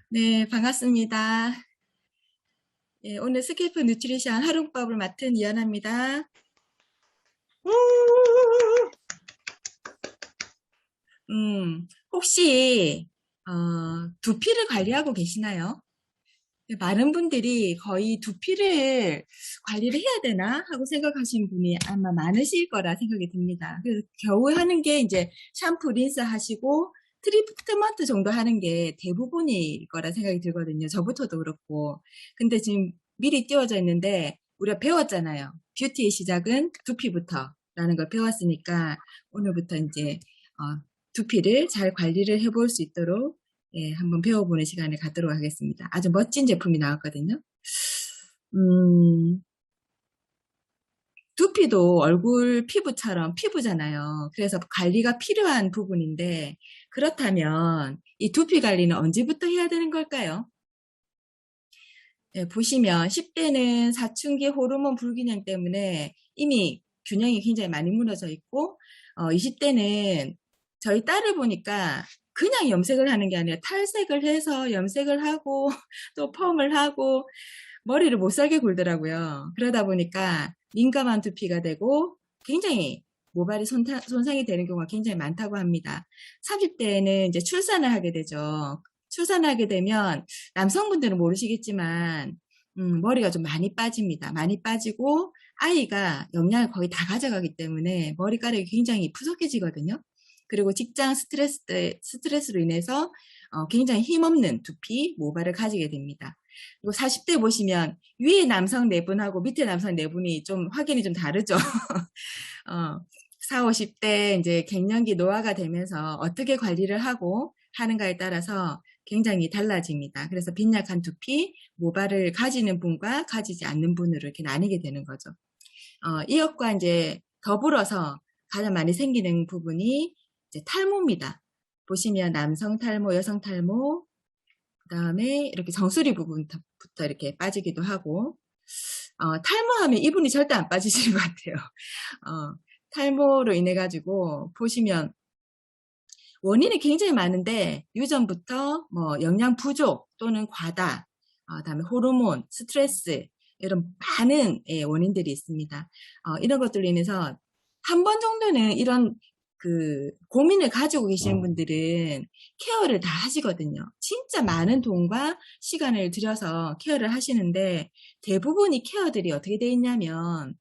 네, 반갑습니다. 예, 오늘 스킬프 뉴트리션 활용법을 맡은 이연아입니다. 혹시 두피를 관리하고 계시나요? 많은 분들이 거의 두피를 관리를 해야 되나 하고 생각하시는 분이 아마 많으실 거라 생각이 듭니다. 그래서 겨우 하는 게 이제 샴푸, 린스 하시고 트리트먼트 정도 하는 게 대부분일 거라 생각이 들거든요. 저부터도 그렇고. 근데 지금 미리 띄워져 있는데 우리가 배웠잖아요. 뷰티의 시작은 두피부터라는 걸 배웠으니까 오늘부터 이제 두피를 잘 관리를 해볼 수 있도록 예, 한번 배워보는 시간을 갖도록 하겠습니다. 아주 멋진 제품이 나왔거든요. 음, 두피도 얼굴 피부처럼 피부잖아요. 그래서 관리가 필요한 부분인데, 그렇다면 이 두피 관리는 언제부터 해야 되는 걸까요? 예, 보시면 10대는 사춘기 호르몬 불균형 때문에 이미 균형이 굉장히 많이 무너져 있고, 20대는 저희 딸을 보니까 그냥 염색을 하는 게 아니라 탈색을 해서 염색을 하고 또 펌을 하고 머리를 못 살게 굴더라고요. 그러다 보니까 민감한 두피가 되고 굉장히 모발이 손상이 되는 경우가 굉장히 많다고 합니다. 30대에는 이제 출산을 하게 되죠. 출산을 하게 되면 남성분들은 모르시겠지만 머리가 좀 많이 빠집니다. 많이 빠지고 아이가 영양을 거의 다 가져가기 때문에 머리카락이 굉장히 푸석해지거든요. 그리고 직장 스트레스로 인해서 굉장히 힘없는 두피, 모발을 가지게 됩니다. 그리고 40대 보시면 위에 남성 네 분하고 밑에 남성 네 분이 좀 확연히 좀 다르죠. 4, 50대 이제 갱년기 노화가 되면서 어떻게 관리를 하고 하는가에 따라서 굉장히 달라집니다. 그래서 빈약한 두피, 모발을 가지는 분과 가지지 않는 분으로 이렇게 나뉘게 되는 거죠. 이것과 이제 더불어서 가장 많이 생기는 부분이 이제 탈모입니다. 보시면 남성 탈모, 여성 탈모, 그 다음에 이렇게 정수리 부분부터 이렇게 빠지기도 하고, 탈모하면 이분이 절대 안 빠지시는 것 같아요. 탈모로 인해 가지고 보시면 원인이 굉장히 많은데 유전부터 뭐 영양 부족 또는 과다, 그다음에 호르몬, 스트레스 이런 많은 원인들이 있습니다. 이런 것들로 인해서 한 번 정도는 이런 그 고민을 가지고 계시는 분들은 케어를 다 하시거든요. 진짜 많은 돈과 시간을 들여서 케어를 하시는데 대부분이 케어들이 어떻게 돼 있냐면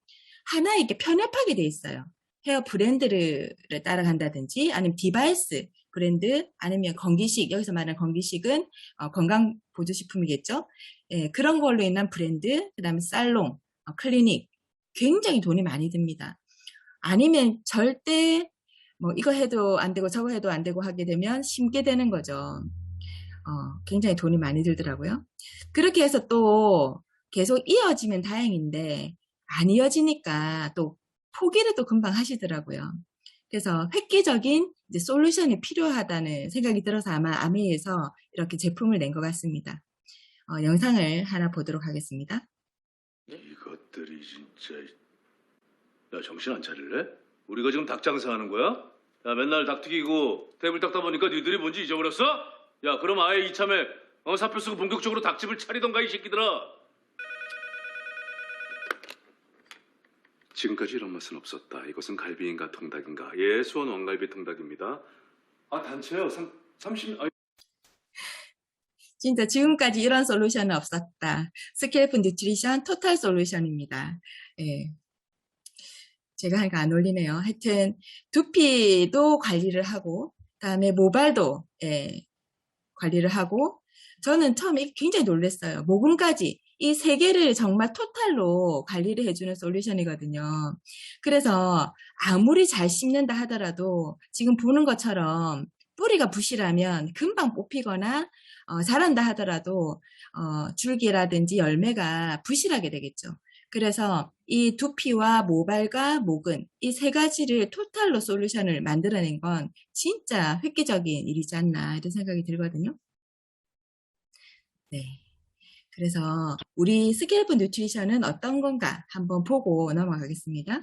하나에 이렇게 편협하게 돼 있어요. 헤어 브랜드를 따라간다든지 아니면 디바이스 브랜드 아니면 건기식, 여기서 말하는 건기식은 건강 보조식품이겠죠. 예, 그런 걸로 인한 브랜드, 그 다음에 살롱, 클리닉 굉장히 돈이 많이 듭니다. 아니면 절대 뭐 이거 해도 안 되고 저거 해도 안 되고 하게 되면 심게 되는 거죠. 굉장히 돈이 많이 들더라고요. 그렇게 해서 또 계속 이어지면 다행인데 안 이어지니까 또 포기를 또 금방 하시더라고요. 그래서 획기적인 이제 솔루션이 필요하다는 생각이 들어서 아마 아메이에서 이렇게 제품을 낸 것 같습니다. 영상을 하나 보도록 하겠습니다. 이것들이 진짜. 야, 정신 안 차릴래? 우리가 지금 닭 장사하는 거야? 야, 맨날 닭 튀기고 테이블 닦다 보니까 니들이 뭔지 잊어버렸어? 야, 그럼 아예 이참에 사표 쓰고 본격적으로 닭집을 차리던가 이 새끼들아. 지금까지 이런 맛은 없었다. 이것은 갈비인가 통닭인가? 예, 수원 왕갈비 통닭입니다. 아, 단체요. 30... 진짜 지금까지 이런 솔루션은 없었다. 스케일프 뉴트리션 토탈 솔루션입니다. 예. 제가 하니까 안 어울리네요. 하여튼 두피도 관리를 하고 그다음에 모발도 관리를 하고 저는 처음에 굉장히 놀랐어요. 모공까지 이 세 개를 정말 토탈로 관리를 해주는 솔루션이거든요. 그래서 아무리 잘 씹는다 하더라도 지금 보는 것처럼 뿌리가 부실하면 금방 뽑히거나 자란다 하더라도 줄기라든지 열매가 부실하게 되겠죠. 그래서 이 두피와 모발과 목은 이 세 가지를 토탈로 솔루션을 만들어낸 건 진짜 획기적인 일이지 않나 이런 생각이 들거든요. 네. 그래서 우리 스케일프 뉴트리션은 어떤 건가 한번 보고 넘어가겠습니다.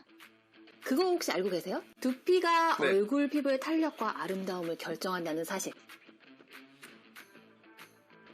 그거 혹시 알고 계세요? 두피가 네. 얼굴 피부의 탄력과 아름다움을 결정한다는 사실.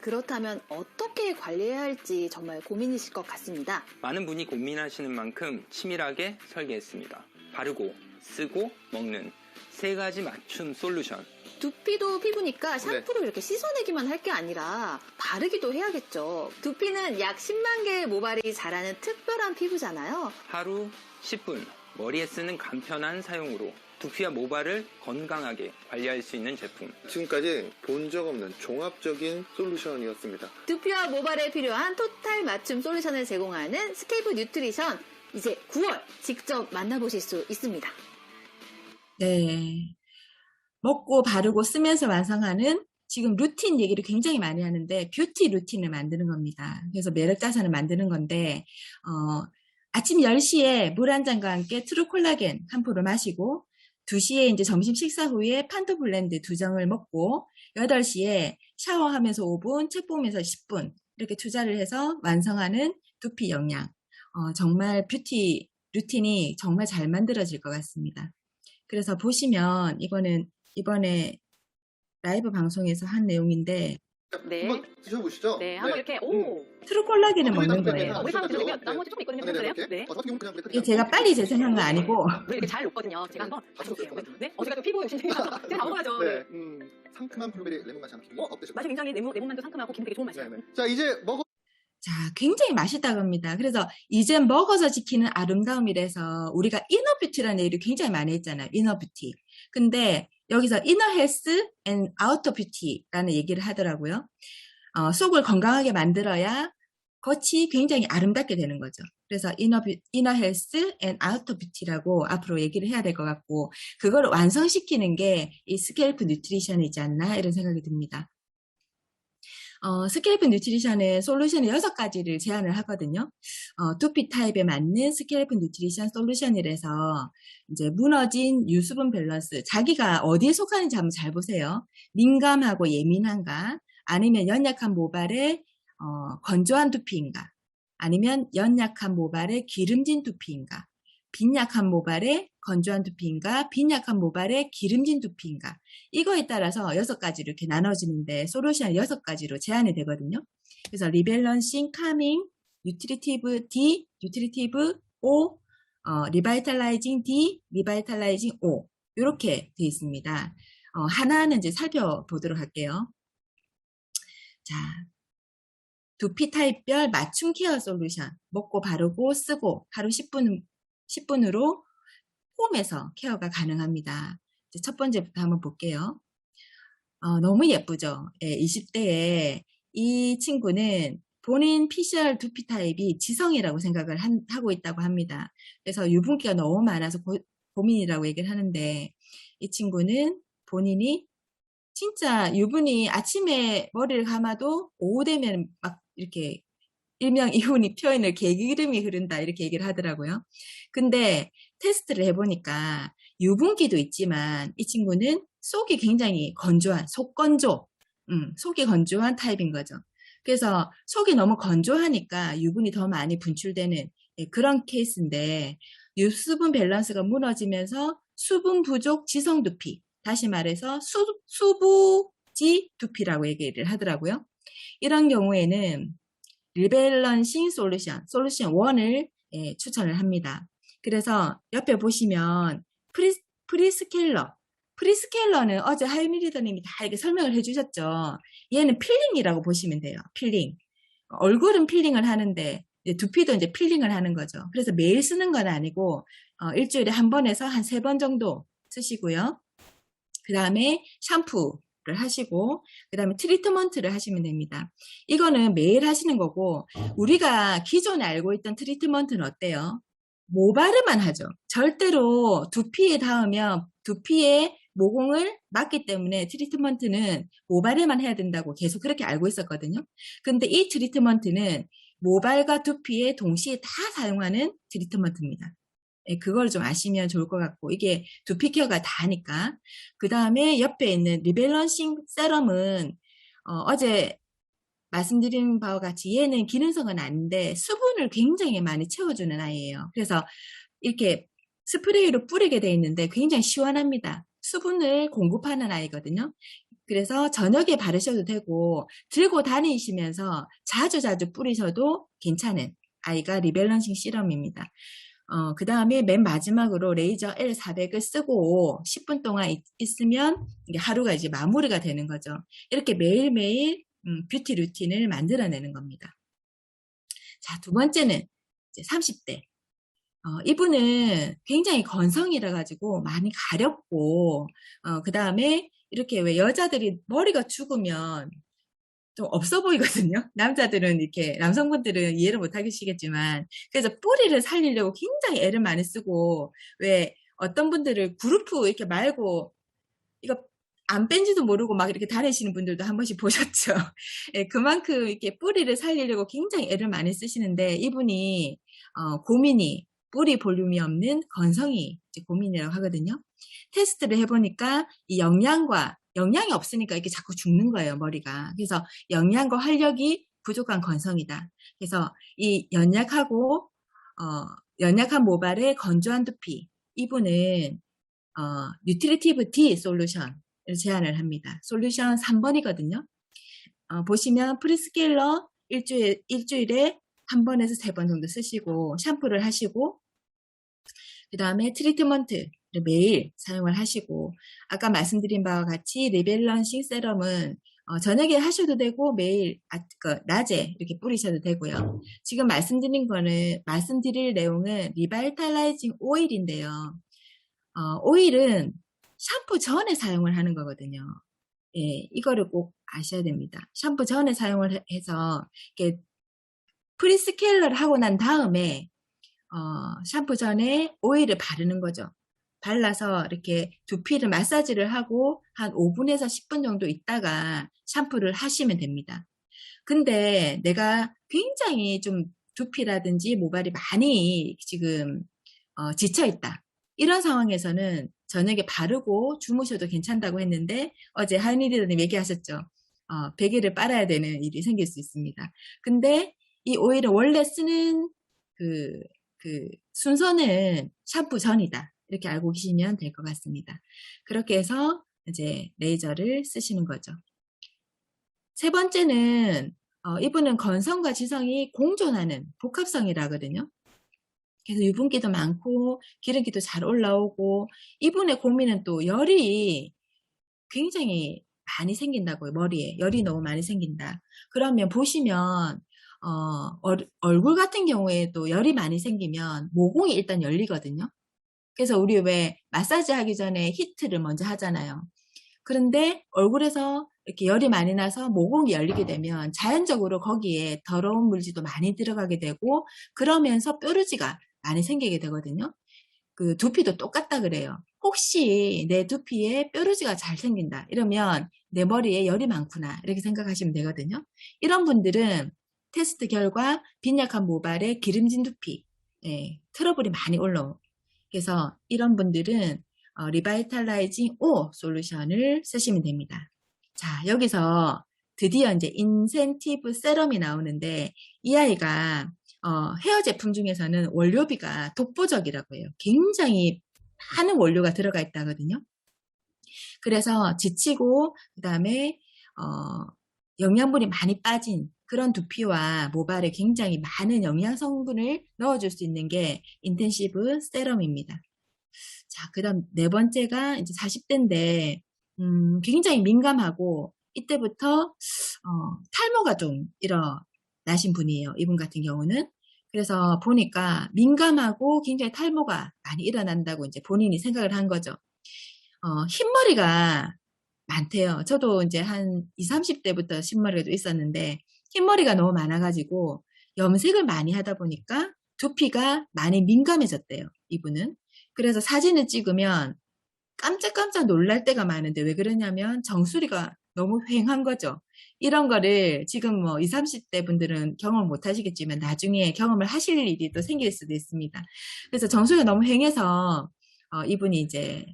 그렇다면 어떻게 관리해야 할지 정말 고민이실 것 같습니다. 많은 분이 고민하시는 만큼 치밀하게 설계했습니다. 바르고, 쓰고, 먹는 세 가지 맞춤 솔루션. 두피도 피부니까 샴푸로 이렇게 씻어내기만 할 게 아니라 바르기도 해야겠죠. 두피는 약 10만 개의 모발이 자라는 특별한 피부잖아요. 하루 10분, 머리에 쓰는 간편한 사용으로 두피와 모발을 건강하게 관리할 수 있는 제품. 지금까지 본 적 없는 종합적인 솔루션이었습니다. 두피와 모발에 필요한 토탈 맞춤 솔루션을 제공하는 스케이프 뉴트리션. 이제 9월 직접 만나보실 수 있습니다. 네. 먹고 바르고 쓰면서 완성하는 지금 루틴 얘기를 굉장히 많이 하는데 뷰티 루틴을 만드는 겁니다. 그래서 매력 자산을 만드는 건데 아침 10시에 물 한 잔과 함께 트루 콜라겐 한 포를 마시고 2시에 이제 점심 식사 후에 판토 블렌드 2정을 먹고 8시에 샤워하면서 5분, 책 보면서 10분 이렇게 투자를 해서 완성하는 두피 영양. 정말 뷰티 루틴이 정말 잘 만들어질 것 같습니다. 그래서 보시면 이거는 이번에 라이브 방송에서 한 내용인데 네. 한번 드셔보시죠. 네, 한번 이렇게 오. 트루 콜라겐을 먹는 네. 거예요. 우리 한번 들으면 나머지 조금 있거든요. 네, 보세요. 네. 이게 제가 빨리 재생한 거 아니고 물 이렇게 잘 녹거든요. 제가 한번 가져볼게요. 네? 제가 또 피부 욕심쟁이라서 제가 다 먹어야죠. 네. 상큼한 블루베리 레몬 맛이 한번 어떠실까요? 맛이 굉장히 레몬만도 상큼하고 기분 되게 좋은 맛이에요. 네. 자, 이제 먹어. 자, 굉장히 맛있다고 합니다. 그래서 이제 먹어서 지키는 아름다움이라서 우리가 이너 뷰티라는 얘기를 굉장히 많이 했잖아요. 이너 뷰티. 근데 여기서 이너 헬스 앤 아우터 뷰티라는 얘기를 하더라고요. 속을 건강하게 만들어야 겉이 굉장히 아름답게 되는 거죠. 그래서 이너 헬스 앤 아우터 뷰티라고 앞으로 얘기를 해야 될 것 같고 그걸 완성시키는 게 이 스케일프 뉴트리션이지 않나 이런 생각이 듭니다. 스케일프 뉴트리션은 솔루션을 6가지를 제안을 하거든요. 두피 타입에 맞는 스케일프 뉴트리션 솔루션이라서 이제 무너진 유수분 밸런스, 자기가 어디에 속하는지 한번 잘 보세요. 민감하고 예민한가? 아니면 연약한 모발에 건조한 두피인가? 아니면 연약한 모발에 기름진 두피인가? 빈약한 모발에 건조한 두피인가? 빈약한 모발에 기름진 두피인가? 이거에 따라서 6가지로 이렇게 나눠지는데 솔루션 6가지로 제한이 되거든요. 그래서 리밸런싱, 카밍, 뉴트리티브 D, 뉴트리티브 O, 리바이탈라이징 D, 리바이탈라이징 O 이렇게 되어 있습니다. 하나하나 이제 살펴보도록 할게요. 자, 두피 타입별 맞춤 케어 솔루션 먹고 바르고 쓰고 하루 10분으로 홈에서 케어가 가능합니다. 이제 첫 번째부터 한번 볼게요. 너무 예쁘죠? 예, 20대에 이 친구는 본인 PCR 두피 타입이 지성이라고 생각을 하고 있다고 합니다. 그래서 유분기가 너무 많아서 고민이라고 얘기를 하는데 이 친구는 본인이 진짜 유분이 아침에 머리를 감아도 오후 되면 막 이렇게 일명 이훈이 표현을 개기름이 흐른다 이렇게 얘기를 하더라고요. 근데 테스트를 해보니까 유분기도 있지만 이 친구는 속이 굉장히 건조한 속건조, 속이 건조한 타입인 거죠. 그래서 속이 너무 건조하니까 유분이 더 많이 분출되는 그런 케이스인데 유수분 밸런스가 무너지면서 수분 부족 지성 두피, 다시 말해서 수부지 두피라고 얘기를 하더라고요. 이런 경우에는 리밸런싱 솔루션 1을 추천을 합니다. 그래서 옆에 보시면 프리스케일러는 어제 하유미 리더님이 다 이렇게 설명을 해주셨죠. 얘는 필링이라고 보시면 돼요. 필링. 얼굴은 필링을 하는데 두피도 이제 필링을 하는 거죠. 그래서 매일 쓰는 건 아니고 일주일에 한 번에서 한 3번 정도 쓰시고요. 그 다음에 샴푸를 하시고 그 다음에 트리트먼트를 하시면 됩니다. 이거는 매일 하시는 거고 우리가 기존에 알고 있던 트리트먼트는 어때요? 모발에만 하죠. 절대로 두피에 닿으면 두피에 모공을 막기 때문에 트리트먼트는 모발에만 해야 된다고 계속 그렇게 알고 있었거든요. 근데 이 트리트먼트는 모발과 두피에 동시에 다 사용하는 트리트먼트입니다. 그걸 좀 아시면 좋을 것 같고 이게 두피 케어가 다니까. 그 다음에 옆에 있는 리밸런싱 세럼은 어제 말씀드린 바와 같이 얘는 기능성은 아닌데 수분을 굉장히 많이 채워주는 아이예요. 그래서 이렇게 스프레이로 뿌리게 돼 있는데 굉장히 시원합니다. 수분을 공급하는 아이거든요. 그래서 저녁에 바르셔도 되고 들고 다니시면서 자주 뿌리셔도 괜찮은 아이가 리밸런싱 시럼입니다. 그 다음에 맨 마지막으로 레이저 L400을 쓰고 10분 동안 있으면 이게 하루가 이제 마무리가 되는 거죠. 이렇게 매일매일 뷰티 루틴을 만들어내는 겁니다. 자, 두 번째는 이제 30대. 이분은 굉장히 건성이라 가지고 많이 가렵고, 그 다음에 이렇게 왜 여자들이 머리가 죽으면 좀 없어 보이거든요. 남자들은 이렇게, 남성분들은 이해를 못 하시겠지만, 그래서 뿌리를 살리려고 굉장히 애를 많이 쓰고, 왜 어떤 분들을 그루프 이렇게 말고, 이거 안 뺀지도 모르고 막 이렇게 다니시는 분들도 한 번씩 보셨죠. 예, 그만큼 이렇게 뿌리를 살리려고 굉장히 애를 많이 쓰시는데, 이분이, 고민이, 뿌리 볼륨이 없는 건성이 이제 고민이라고 하거든요. 테스트를 해보니까 이 영양이 없으니까 이렇게 자꾸 죽는 거예요, 머리가. 그래서 영양과 활력이 부족한 건성이다. 그래서 이 연약한 모발의 건조한 두피, 이분은 뉴트리티브 D 솔루션을 제안을 합니다. 솔루션 3번이거든요. 보시면 프리스케일러 일주일에 1번에서 3번 정도 쓰시고 샴푸를 하시고, 그 다음에 트리트먼트를 매일 사용을 하시고, 아까 말씀드린 바와 같이 리밸런싱 세럼은 저녁에 하셔도 되고 매일 낮에 이렇게 뿌리셔도 되고요. 지금 말씀드릴 내용은 리바이탈라이징 오일인데요. 오일은 샴푸 전에 사용을 하는 거거든요. 예, 이거를 꼭 아셔야 됩니다. 샴푸 전에 사용을 해서 이렇게 프리스케일러를 하고 난 다음에 샴푸 전에 오일을 바르는 거죠. 발라서 이렇게 두피를 마사지를 하고 한 5분에서 10분 정도 있다가 샴푸를 하시면 됩니다. 근데 내가 굉장히 좀 두피라든지 모발이 많이 지금 지쳐있다. 이런 상황에서는 저녁에 바르고 주무셔도 괜찮다고 했는데 어제 하은이님 얘기하셨죠. 베개를 빨아야 되는 일이 생길 수 있습니다. 근데 이 오일은 원래 쓰는 그 순서는 샴푸 전이다. 이렇게 알고 계시면 될 것 같습니다. 그렇게 해서 이제 레이저를 쓰시는 거죠. 세 번째는 이분은 건성과 지성이 공존하는 복합성이라거든요. 그래서 유분기도 많고 기름기도 잘 올라오고, 이분의 고민은 또 열이 굉장히 많이 생긴다고요. 머리에 열이 너무 많이 생긴다. 그러면 보시면 얼굴 같은 경우에도 열이 많이 생기면 모공이 일단 열리거든요. 그래서 우리 왜 마사지 하기 전에 히트를 먼저 하잖아요. 그런데 얼굴에서 이렇게 열이 많이 나서 모공이 열리게 되면 자연적으로 거기에 더러운 물질도 많이 들어가게 되고, 그러면서 뾰루지가 많이 생기게 되거든요. 그 두피도 똑같다 그래요. 혹시 내 두피에 뾰루지가 잘 생긴다 이러면 내 머리에 열이 많구나 이렇게 생각하시면 되거든요. 이런 분들은 테스트 결과 빈약한 모발에 기름진 두피, 트러블이 많이 올라오고, 그래서 이런 분들은 리바이탈라이징 O 솔루션을 쓰시면 됩니다. 자, 여기서 드디어 이제 인센티브 세럼이 나오는데, 이 아이가 헤어 제품 중에서는 원료비가 독보적이라고 해요. 굉장히 많은 원료가 들어가 있다거든요. 그래서 지치고 그 다음에 영양분이 많이 빠진 그런 두피와 모발에 굉장히 많은 영양 성분을 넣어줄 수 있는 게 인텐시브 세럼입니다. 자, 그 다음 네 번째가 이제 40대인데 굉장히 민감하고 이때부터 탈모가 좀 일어나신 분이에요. 이분 같은 경우는. 그래서 보니까 민감하고 굉장히 탈모가 많이 일어난다고 이제 본인이 생각을 한 거죠. 흰머리가 많대요. 저도 이제 한 20, 30대부터 흰머리가 좀 있었는데, 흰머리가 너무 많아가지고 염색을 많이 하다 보니까 두피가 많이 민감해졌대요, 이분은. 그래서 사진을 찍으면 깜짝깜짝 놀랄 때가 많은데, 왜 그러냐면 정수리가 너무 휑한 거죠. 이런 거를 지금 뭐 20, 30대 분들은 경험 못 하시겠지만 나중에 경험을 하실 일이 또 생길 수도 있습니다. 그래서 정수리가 너무 휑해서 이분이 이제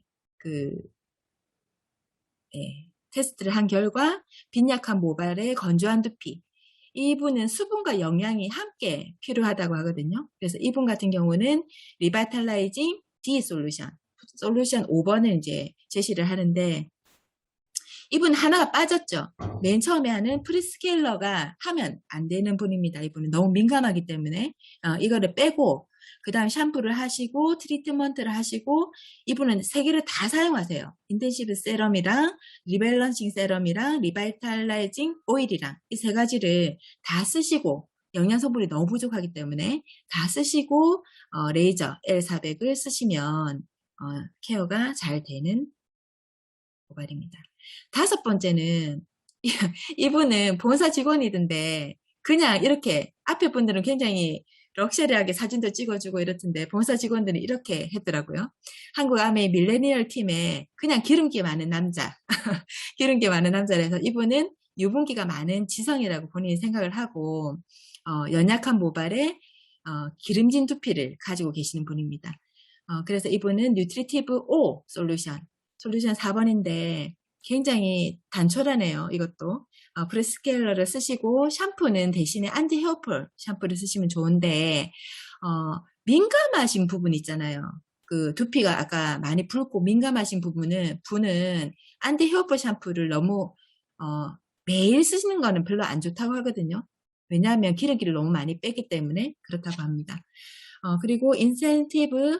테스트를 한 결과 빈약한 모발에 건조한 두피, 이분은 수분과 영양이 함께 필요하다고 하거든요. 그래서 이분 같은 경우는 리바이탈라이징 D 솔루션 5번을 이제 제시를 하는데, 이분 하나가 빠졌죠. 맨 처음에 하는 프리스케일러가 하면 안 되는 분입니다. 이분은 너무 민감하기 때문에 이거를 빼고 그 다음 샴푸를 하시고 트리트먼트를 하시고 이분은 세 개를 다 사용하세요. 인텐시브 세럼이랑 리밸런싱 세럼이랑 리바이탈라이징 오일이랑 이 세 가지를 다 쓰시고 영양 성분이 너무 부족하기 때문에 다 쓰시고 레이저 L400을 쓰시면 케어가 잘 되는 모발입니다. 다섯 번째는 이분은 본사 직원이던데 그냥 이렇게 앞에 분들은 굉장히 럭셔리하게 사진도 찍어주고 이렇던데 본사 직원들은 이렇게 했더라고요. 한국아메이 밀레니얼 팀에 그냥 기름기 많은 남자 기름기 많은 남자라서 이분은 유분기가 많은 지성이라고 본인이 생각을 하고 연약한 모발에 기름진 두피를 가지고 계시는 분입니다. 그래서 이분은 뉴트리티브 O 솔루션 4번인데 굉장히 단촐하네요. 이것도 프레스케일러를 쓰시고 샴푸는 대신에 안티 헤어폴 샴푸를 쓰시면 좋은데 민감하신 부분 있잖아요. 그 두피가 아까 많이 붉고 민감하신 분은 안티 헤어폴 샴푸를 너무 매일 쓰시는 거는 별로 안 좋다고 하거든요. 왜냐하면 기름기를 너무 많이 빼기 때문에 그렇다고 합니다. 그리고 인센티브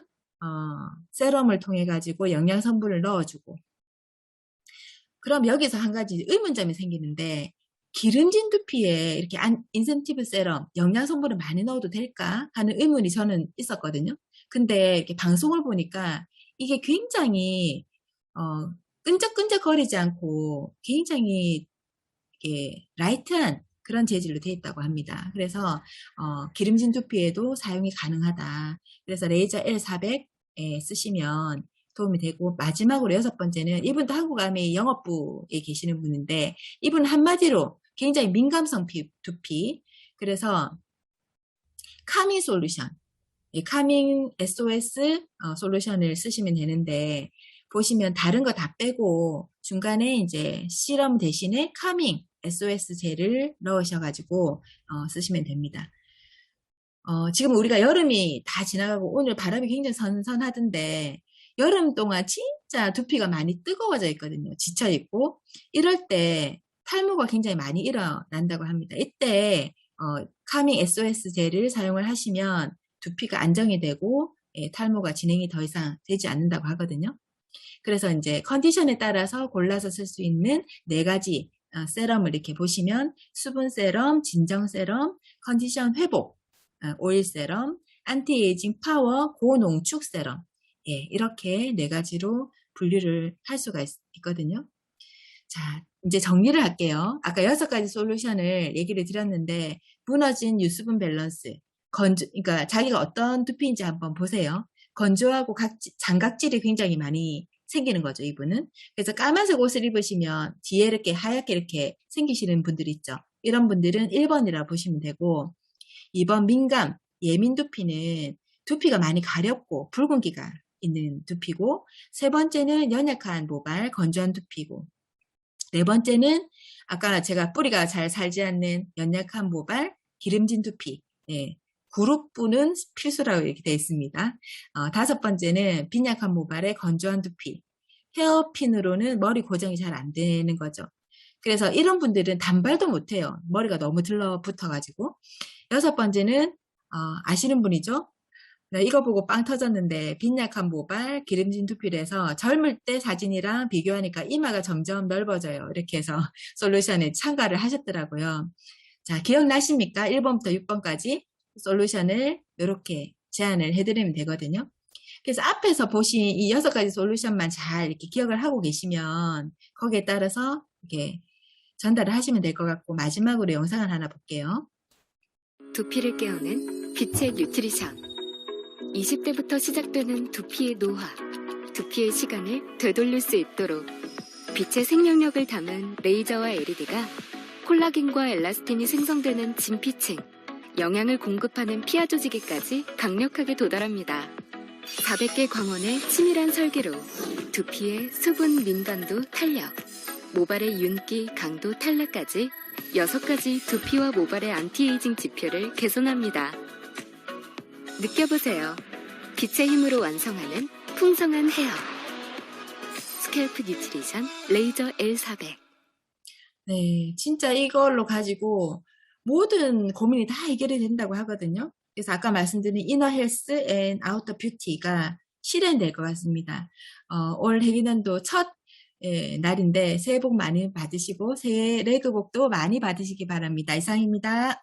세럼을 통해 가지고 영양 성분을 넣어주고 그럼 여기서 한 가지 의문점이 생기는데 기름진 두피에 이렇게 인센티브 세럼 영양 성분을 많이 넣어도 될까 하는 의문이 저는 있었거든요. 근데 이렇게 방송을 보니까 이게 굉장히 끈적끈적거리지 않고 굉장히 이렇게 라이트한 그런 재질로 되어 있다고 합니다. 그래서 기름진 두피에도 사용이 가능하다. 그래서 레이저 L400 쓰시면 도움이 되고 마지막으로 여섯 번째는 이분도 한국아메이 영업부에 계시는 분인데 이분은 한마디로 굉장히 민감성 두피 그래서 카밍 솔루션 카밍 SOS 솔루션을 쓰시면 되는데 보시면 다른 거 다 빼고 중간에 이제 시럼 대신에 카밍 SOS 젤을 넣으셔가지고 쓰시면 됩니다. 지금 우리가 여름이 다 지나가고 오늘 바람이 굉장히 선선하던데 여름 동안 진짜 두피가 많이 뜨거워져 있거든요. 지쳐 있고 이럴 때 탈모가 굉장히 많이 일어난다고 합니다. 이때 카밍 SOS 젤을 사용을 하시면 두피가 안정이 되고 탈모가 진행이 더 이상 되지 않는다고 하거든요. 그래서 이제 컨디션에 따라서 골라서 쓸 수 있는 네 가지 세럼을 이렇게 보시면 수분 세럼, 진정 세럼, 컨디션 회복, 오일 세럼, 안티에이징 파워, 고농축 세럼 이렇게 네 가지로 분류를 할 수가 있거든요. 자, 이제 정리를 할게요. 아까 6가지 솔루션을 얘기를 드렸는데 무너진 유수분 밸런스, 그러니까 자기가 어떤 두피인지 한번 보세요. 건조하고 장각질이 굉장히 많이 생기는 거죠, 이분은. 그래서 까만색 옷을 입으시면 뒤에 이렇게 하얗게 이렇게 생기시는 분들 있죠. 이런 분들은 1번이라 보시면 되고 2번 민감, 예민 두피는 두피가 많이 가렵고 붉은기가 있는 두피고 세 번째는 연약한 모발, 건조한 두피고 네 번째는 아까 제가 뿌리가 잘 살지 않는 연약한 모발, 기름진 두피 그룹부는 필수라고 이렇게 되어 있습니다. 다섯 번째는 빈약한 모발에 건조한 두피, 헤어핀으로는 머리 고정이 잘 안 되는 거죠. 그래서 이런 분들은 단발도 못해요. 머리가 너무 들러붙어가지고. 여섯 번째는 아시는 분이죠? 이거 보고 빵 터졌는데 빈약한 모발, 기름진 두피라서 젊을 때 사진이랑 비교하니까 이마가 점점 넓어져요. 이렇게 해서 솔루션에 참가를 하셨더라고요. 자, 기억나십니까? 1번부터 6번까지 솔루션을 이렇게 제안을 해드리면 되거든요. 그래서 앞에서 보신 이 6가지 솔루션만 잘 이렇게 기억을 하고 계시면 거기에 따라서 이렇게 전달을 하시면 될 것 같고 마지막으로 영상을 하나 볼게요. 두피를 깨우는 빛의 뉴트리션. 20대부터 시작되는 두피의 노화, 두피의 시간을 되돌릴 수 있도록 빛의 생명력을 담은 레이저와 LED가 콜라겐과 엘라스틴이 생성되는 진피층, 영양을 공급하는 피하 조직에까지 강력하게 도달합니다. 400개 광원의 치밀한 설계로 두피의 수분 민감도 탄력, 모발의 윤기, 강도 탈락까지 6가지 두피와 모발의 안티에이징 지표를 개선합니다. 느껴보세요. 빛의 힘으로 완성하는 풍성한 헤어. 스캘프 뉴트리션 레이저 L400. 네, 진짜 이걸로 가지고 모든 고민이 다 해결이 된다고 하거든요. 그래서 아까 말씀드린 이너 헬스 앤 아우터 뷰티가 실현될 것 같습니다. 올 해기년도 첫 날인데 새해 복 많이 받으시고 새해 레그복도 많이 받으시기 바랍니다. 이상입니다.